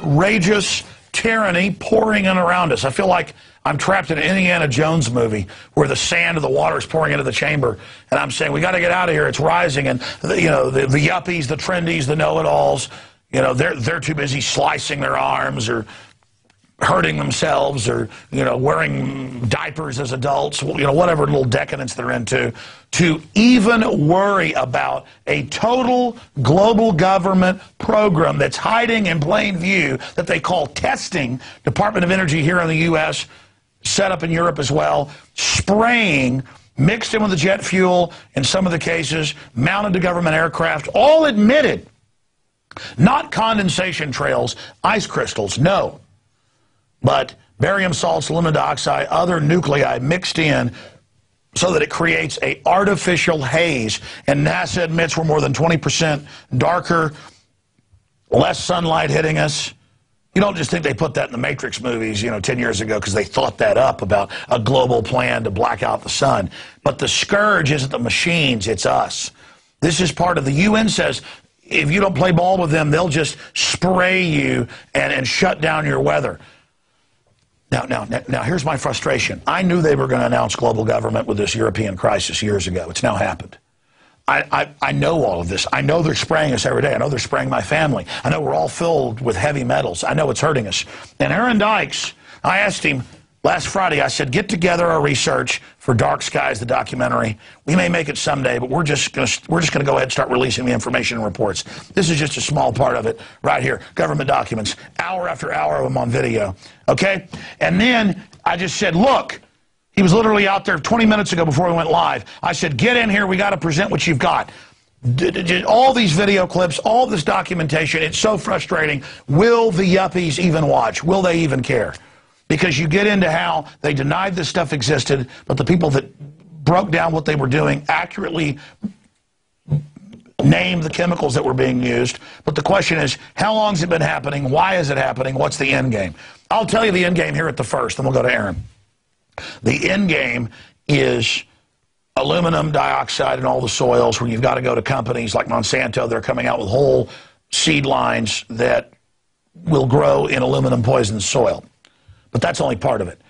outrageous tyranny pouring in around us. I feel like I'm trapped in an Indiana Jones movie where the sand of the water is pouring into the chamber, and I'm saying, we got to get out of here. It's rising, and the yuppies, the trendies, the know-it-alls, they're too busy slicing their arms or hurting themselves or, wearing diapers as adults, whatever little decadence they're into, to even worry about a total global government program that's hiding in plain view that they call testing. Department of Energy here in the U.S., set up in Europe as well, spraying, mixed in with the jet fuel in some of the cases, mounted to government aircraft, all admitted. Not condensation trails, ice crystals, no. But barium salts, aluminum dioxide, other nuclei mixed in so that it creates an artificial haze. And NASA admits we're more than 20% darker, less sunlight hitting us. You don't just think they put that in the Matrix movies, 10 years ago because they thought that up about a global plan to black out the sun. But the scourge isn't the machines, it's us. This is part of the UN says, if you don't play ball with them, they'll just spray you and shut down your weather. Now, here's my frustration. I knew they were going to announce global government with this European crisis years ago. It's now happened. I know all of this. I know they're spraying us every day. I know they're spraying my family. I know we're all filled with heavy metals. I know it's hurting us. And Aaron Dykes, I asked him last Friday, I said, get together our research for Dark Skies, the documentary. We may make it someday, but we're just going to go ahead and start releasing the information and reports. This is just a small part of it right here. Government documents, hour after hour of them on video. Okay? And then I just said, look, he was literally out there 20 minutes ago before we went live. I said, get in here. We got to present what you've got. All these video clips, all this documentation, it's so frustrating. Will the yuppies even watch? Will they even care? Because you get into how they denied this stuff existed, but the people that broke down what they were doing accurately named the chemicals that were being used. But the question is, how long has it been happening? Why is it happening? What's the end game? I'll tell you the end game here at the first, then we'll go to Aaron. The end game is aluminum dioxide in all the soils, where you've got to go to companies like Monsanto. They're coming out with whole seed lines that will grow in aluminum poisoned soil. But that's only part of it.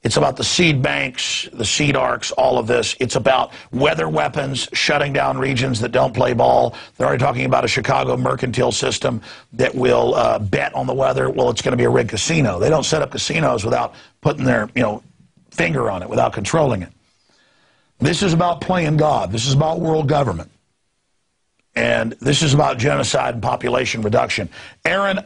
It's about the seed banks, the seed arcs, all of this. It's about weather weapons, shutting down regions that don't play ball. They're already talking about a Chicago mercantile system that will bet on the weather. Well, it's going to be a rigged casino. They don't set up casinos without putting their finger on it, without controlling it. This is about playing God. This is about world government. And this is about genocide and population reduction. Aaron,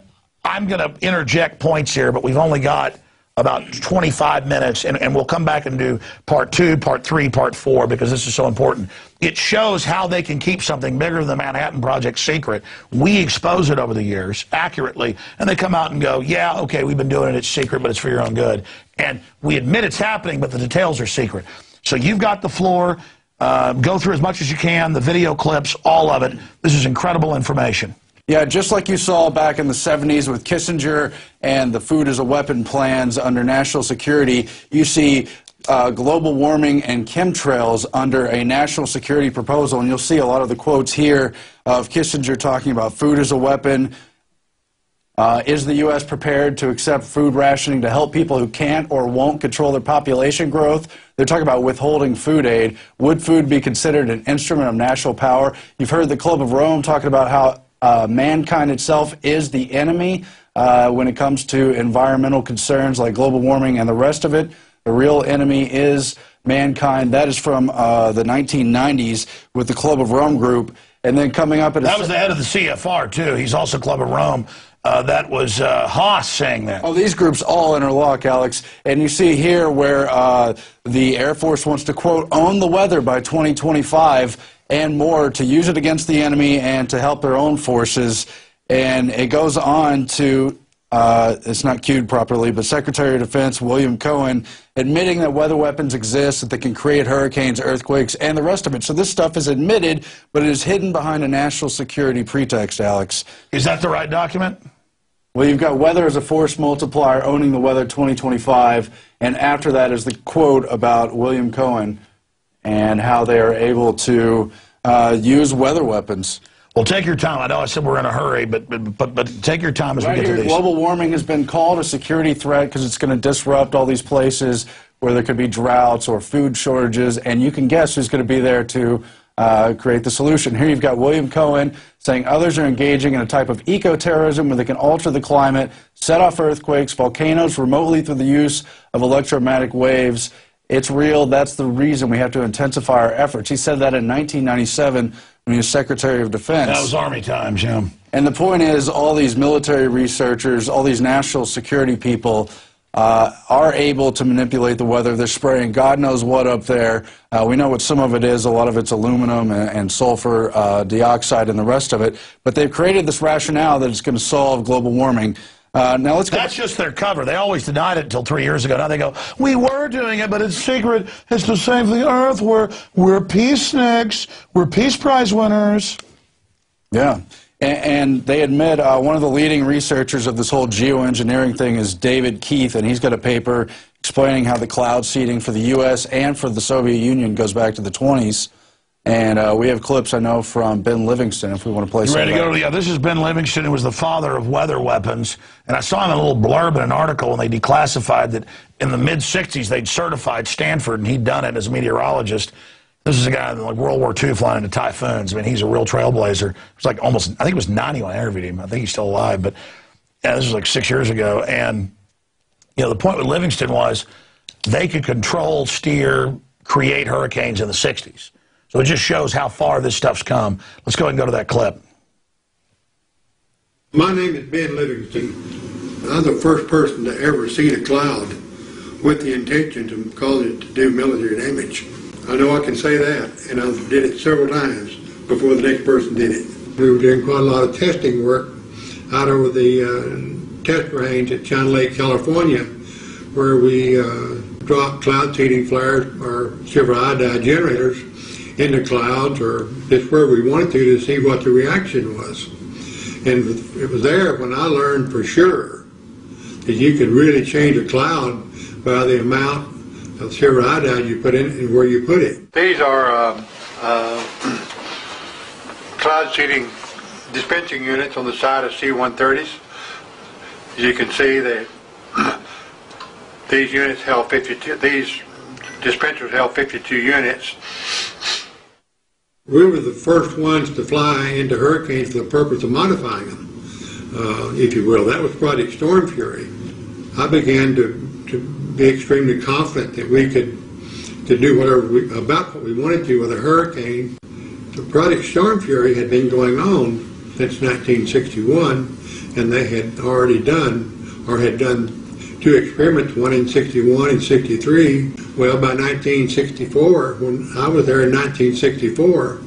I'm going to interject points here, but we've only got about 25 minutes, and we'll come back and do part 2, part 3, part 4, because this is so important. It shows how they can keep something bigger than the Manhattan Project secret. We expose it over the years accurately, and they come out and go, yeah, okay, we've been doing it, it's secret, but it's for your own good. And we admit it's happening, but the details are secret. So you've got the floor. Go through as much as you can, the video clips, all of it. This is incredible information. Yeah, just like you saw back in the 70s with Kissinger and the food as a weapon plans under national security, you see global warming and chemtrails under a national security proposal. And you'll see a lot of the quotes here of Kissinger talking about food as a weapon. Is the U.S. prepared to accept food rationing to help people who can't or won't control their population growth? They're talking about withholding food aid. Would food be considered an instrument of national power? You've heard the Club of Rome talking about how mankind itself is the enemy when it comes to environmental concerns like global warming and the rest of it. The real enemy is mankind. That is from the 1990s with the Club of Rome group. And then coming up at that was the head of the CFR, too. He's also Club of Rome. That was Haas saying that. Oh, these groups all interlock, Alex. And you see here where the Air Force wants to, quote, own the weather by 2025 and more, to use it against the enemy and to help their own forces. And it goes on to, it's not cued properly, but Secretary of Defense William Cohen admitting that weather weapons exist, that they can create hurricanes, earthquakes, and the rest of it. So this stuff is admitted, but it is hidden behind a national security pretext, Alex. Is that the right document? Well, you've got weather as a force multiplier, owning the weather 2025, and after that is the quote about William Cohen and how they are able to use weather weapons. Well, take your time. I know I said we're in a hurry, but take your time as we get to these. Global warming has been called a security threat because it's going to disrupt all these places where there could be droughts or food shortages, and you can guess who's going to be there to create the solution. Here you've got William Cohen saying others are engaging in a type of eco-terrorism where they can alter the climate, set off earthquakes, volcanoes remotely through the use of electromagnetic waves. It's real. That's the reason we have to intensify our efforts. He said that in 1997 when he was Secretary of Defense. That was Army times, yeah. And the point is, all these military researchers, all these national security people are able to manipulate the weather. They're spraying God knows what up there. We know what some of it is. A lot of it's aluminum and sulfur dioxide and the rest of it. But they've created this rationale that it's going to solve global warming. Now let's go. That's just their cover. They always denied it until 3 years ago. Now they go, we were doing it, but it's secret. It's to save the earth. We're peaceniks. We're Peace Prize winners. Yeah. And they admit one of the leading researchers of this whole geoengineering thing is David Keith, and he's got a paper explaining how the cloud seeding for the U.S. and for the Soviet Union goes back to the 20s. And we have clips, I know, from Ben Livingston, if we want to play some. Ready to go? Yeah, this is Ben Livingston, who was the father of weather weapons. And I saw him in a little blurb in an article, and they declassified that in the mid-'60s they'd certified Stanford, and he'd done it as a meteorologist. This is a guy in like World War II flying into typhoons. I mean, he's a real trailblazer. It was like almost, I think it was 90 when I interviewed him. I think he's still alive. But yeah, this was like 6 years ago. And, you know, the point with Livingston was they could control, steer, create hurricanes in the 60s. So it just shows how far this stuff's come. Let's go ahead and go to that clip. My name is Ben Livingston. I'm the first person to ever see a cloud with the intention to cause it to do military damage. I know I can say that, and I did it several times before the next person did it. We were doing quite a lot of testing work out over the test range at China Lake, California, where we dropped cloud seeding flares or silver iodide generators into clouds, or just where we wanted to see what the reaction was. And it was there when I learned for sure that you could really change a cloud by the amount of silver iodide you put in and where you put it. These are cloud seeding dispensing units on the side of C-130s. As you can see, these units held 52. These dispensers held 52 units. We were the first ones to fly into hurricanes for the purpose of modifying them, if you will. That was Project Storm Fury. I began to be extremely confident that we could do whatever about what we wanted to with a hurricane. The Project Storm Fury had been going on since 1961, and they had already done, or had done, 2 experiments, one in 61 and 63. Well, by 1964, when I was there in 1964,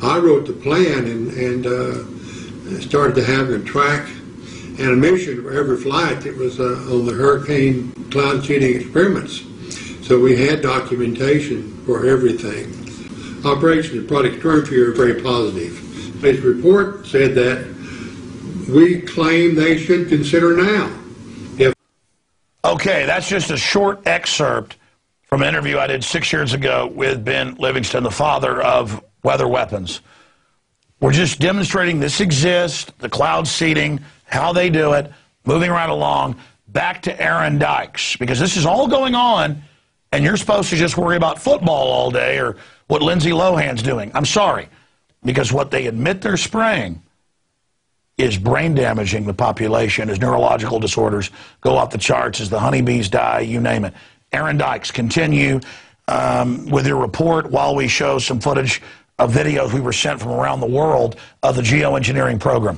I wrote the plan and started to have and track and a mission for every flight that was on the hurricane cloud seeding experiments. So we had documentation for everything. Operation of Project Storm Fury are very positive. His report said that we claim they should consider now. Okay, that's just a short excerpt from an interview I did 6 years ago with Ben Livingston, the father of weather weapons. We're just demonstrating this exists, the cloud seeding, how they do it, moving right along, back to Aaron Dykes, because this is all going on, and you're supposed to just worry about football all day or what Lindsay Lohan's doing. I'm sorry, because what they admit they're spraying is brain damaging the population, as neurological disorders go off the charts, as the honeybees die, you name it. Aaron Dykes, continue with your report while we show some footage of videos we were sent from around the world of the geoengineering program.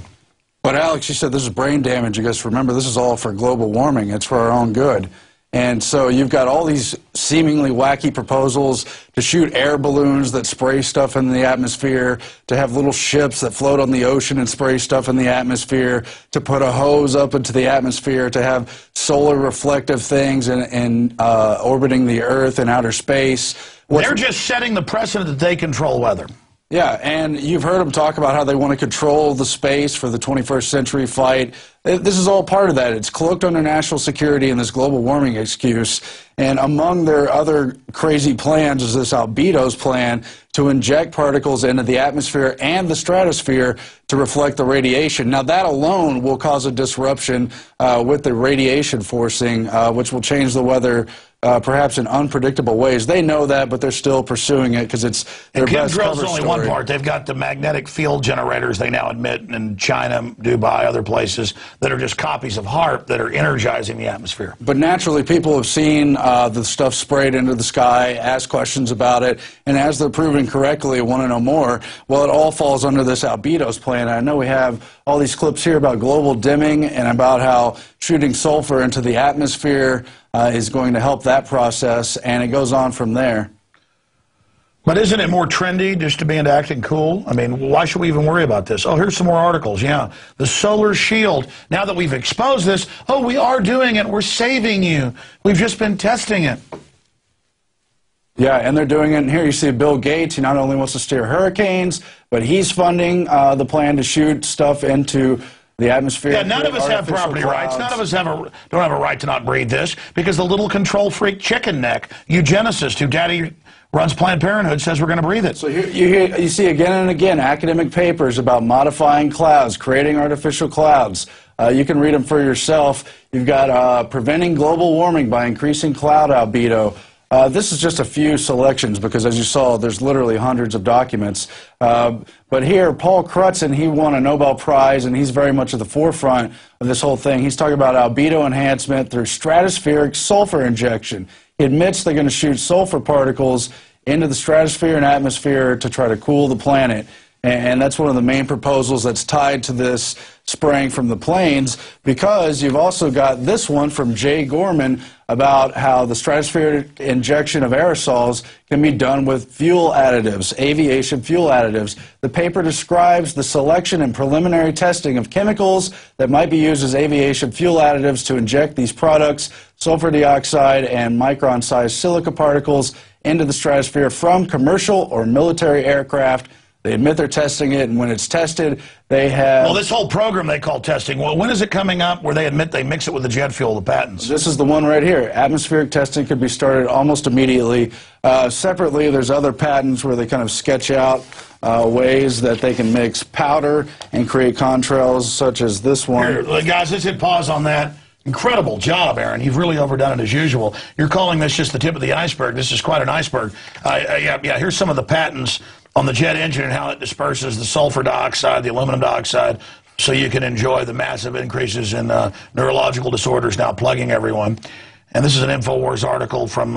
But Alex, you said this is brain damage. I guess remember, this is all for global warming. It's for our own good. And so you've got all these seemingly wacky proposals to shoot air balloons that spray stuff in the atmosphere, to have little ships that float on the ocean and spray stuff in the atmosphere, to put a hose up into the atmosphere, to have solar reflective things orbiting the Earth in outer space. They're just setting the precedent that they control weather. Yeah, and you've heard them talk about how they want to control the space for the 21st century fight. This is all part of that. It's cloaked under national security and this global warming excuse. And among their other crazy plans is this albedo's plan to inject particles into the atmosphere and the stratosphere to reflect the radiation. Now, that alone will cause a disruption with the radiation forcing, which will change the weather perhaps in unpredictable ways. They know that, but they're still pursuing it because it's their best cover Chemtrail's only story. one part. They've got the magnetic field generators, they now admit, in China, Dubai, other places, that are just copies of HAARP that are energizing the atmosphere. But naturally, people have seen the stuff sprayed into the sky, asked questions about it, and as they're proving correctly, want to know more. Well, it all falls under this albedos plan. I know we have all these clips here about global dimming and about how shooting sulfur into the atmosphere is going to help that process, and it goes on from there. But isn't it more trendy just to be into acting cool? I mean, why should we even worry about this? Oh, here's some more articles. Yeah, the solar shield. Now that we've exposed this, oh, we are doing it. We're saving you. We've just been testing it. Yeah, and they're doing it. And here you see Bill Gates. He not only wants to steer hurricanes, but he's funding the plan to shoot stuff into the atmosphere. Yeah, none of us have property rights. None of us don't have a right to not breathe this because the little control freak chicken neck eugenicist who daddy runs Planned Parenthood says we're going to breathe it. So you see again and again academic papers about modifying clouds, creating artificial clouds. You can read them for yourself. You've got preventing global warming by increasing cloud albedo. This is just a few selections because, as you saw, there's literally hundreds of documents. But here, Paul Crutzen, he won a Nobel Prize, and he's very much at the forefront of this whole thing. He's talking about albedo enhancement through stratospheric sulfur injection. He admits they're going to shoot sulfur particles into the stratosphere and atmosphere to try to cool the planet. And that's one of the main proposals that's tied to this spraying from the planes, because you've also got this one from Jay Gorman about how the stratospheric injection of aerosols can be done with fuel additives, aviation fuel additives. The paper describes the selection and preliminary testing of chemicals that might be used as aviation fuel additives to inject these products, sulfur dioxide and micron-sized silica particles, into the stratosphere from commercial or military aircraft. They admit they're testing it, and when it's tested, they have... Well, this whole program they call testing, well, when is it coming up where they admit they mix it with the jet fuel, the patents? This is the one right here. Atmospheric testing could be started almost immediately. Separately, there's other patents where they kind of sketch out ways that they can mix powder and create contrails, such as this one. Here, guys, let's hit pause on that. Incredible job, Aaron. You've really overdone it as usual. You're calling this just the tip of the iceberg. This is quite an iceberg. Yeah, here's some of the patents on the jet engine and how it disperses the sulfur dioxide, the aluminum dioxide, so you can enjoy the massive increases in neurological disorders now plaguing everyone. And this is an InfoWars article from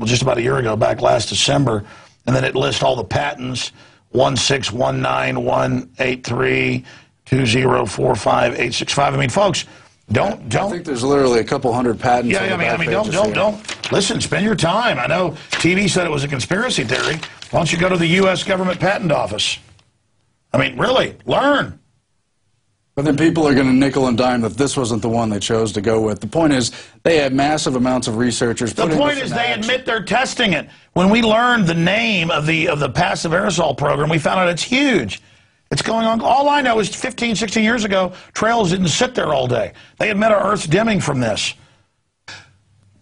just about a year ago, back last December. And then it lists all the patents, 1619183204585. I mean, folks, don't. I think there's literally a couple hundred patents. Yeah, I mean, don't. Listen, spend your time. I know TV said it was a conspiracy theory. Why don't you go to the U.S. Government Patent Office? I mean, really, learn. But then people are going to nickel and dime that this wasn't the one they chose to go with. The point is, they have massive amounts of researchers. The point is, they admit they're testing it. When we learned the name of the passive aerosol program, we found out it's huge. It's going on. All I know is 15, 16 years ago, trails didn't sit there all day. They admit our Earth's dimming from this.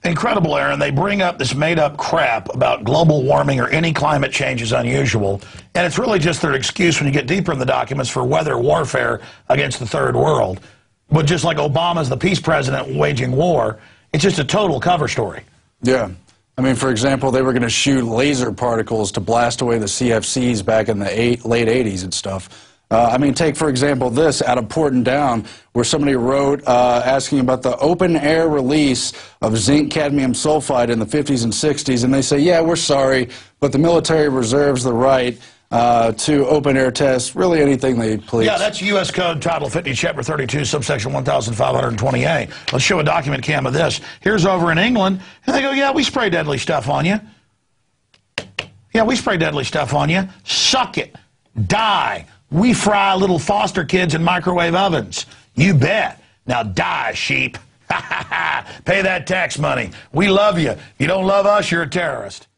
Incredible, Aaron. They bring up this made-up crap about global warming or any climate change is unusual. And it's really just their excuse when you get deeper in the documents for weather warfare against the third world. But just like Obama's the peace president waging war, it's just a total cover story. Yeah. I mean, for example, they were going to shoot laser particles to blast away the CFCs back in the late 80s and stuff. I mean, take, for example, this out of Porton Down, where somebody wrote asking about the open-air release of zinc cadmium sulfide in the 50s and 60s, and they say, yeah, we're sorry, but the military reserves the right to open-air test really anything they please. Yeah, that's U.S. Code Title 50, Chapter 32, subsection 1528. Let's show a document cam of this. Here's over in England, and they go, yeah, we spray deadly stuff on you. Yeah, we spray deadly stuff on you. Suck it. Die. We fry little foster kids in microwave ovens. You bet. Now die, sheep. Pay that tax money. We love you. If you don't love us, you're a terrorist.